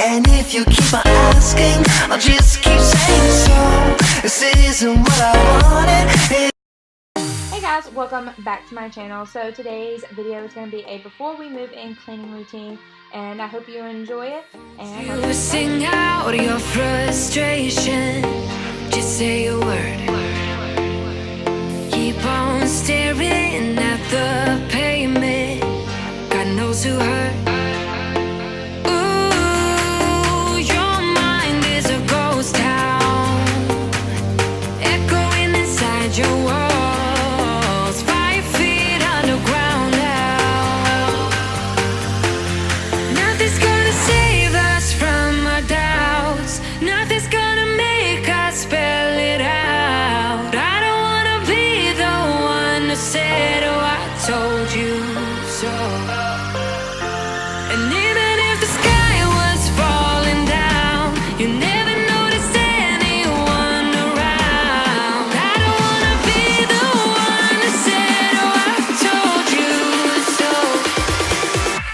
And if you keep on asking, I'll just keep saying so. This isn't what I wanted. Hey guys, welcome back to my channel. So today's video is going to be a before we move in cleaning routine, and I hope you enjoy it. And you sing out your frustration, just say a word. Keep on staring at the pavement, God knows who hurt. Ooh, your mind is a ghost town, echoing inside your walls, 5 feet underground now. Nothing's gonna save us from our doubts, nothing's gonna make us spell it out. I don't wanna be the one to say, oh, I told you so. And even if the sky was falling down, you never noticed anyone around. I don't wanna be the one to say, oh, I told you so,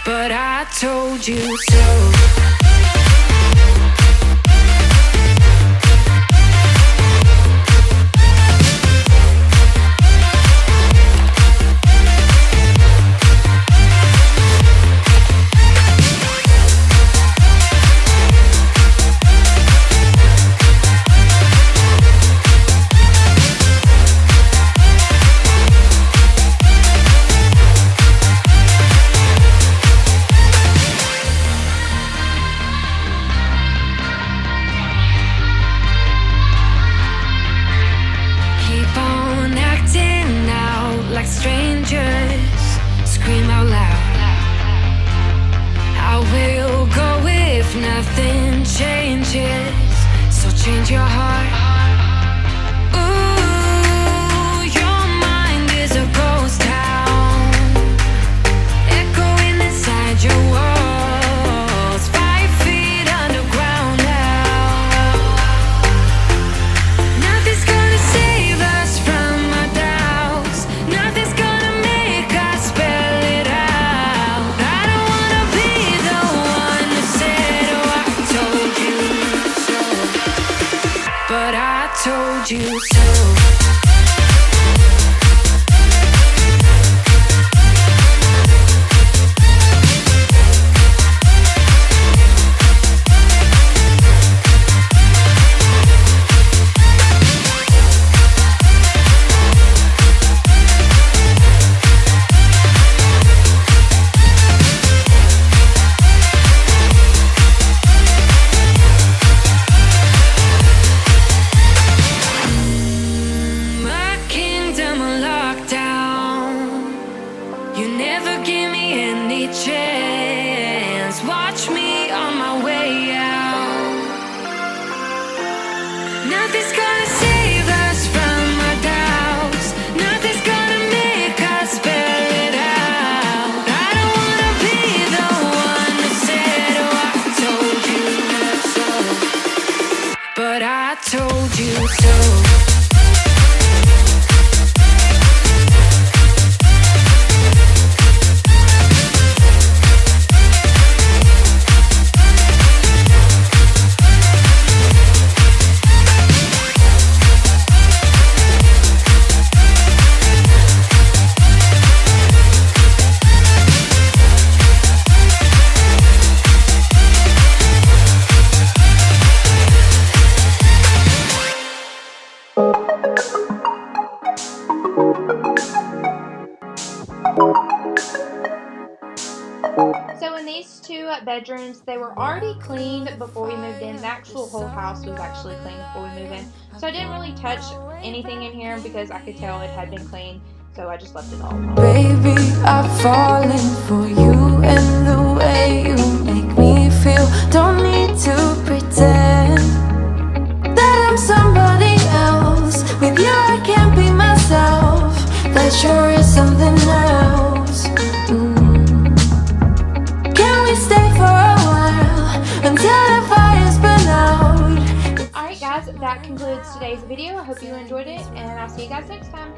but I told you so. Like strangers, scream out loud. I will go if nothing changes, so change your heart. Ooh, your mind is a ghost town, echoing inside your walls, 5 feet underground now. Nothing's gonna save us from our doubts, nothing's gonna make us spell it out. I don't wanna be the one who said, oh, I told you so, but I told you so. You never give me any chance, watch me on my way out. Nothing's gonna save us from our doubts, nothing's gonna make us spell it out. I don't wanna be the one that said, oh, I told you so, but I told you so. So in these two bedrooms, they were already cleaned before we moved in. The actual whole house was actually cleaned before we moved in. So I didn't really touch anything in here because I could tell it had been cleaned. So I just left it all alone. Baby, I've fallen for you and the way you make me feel. Don't need to pretend that I'm somebody else. With you I can't be myself. That sure is something else. Stay for a while until the fire's burn out. Alright guys, that concludes today's video. I hope you enjoyed it, and I'll see you guys next time.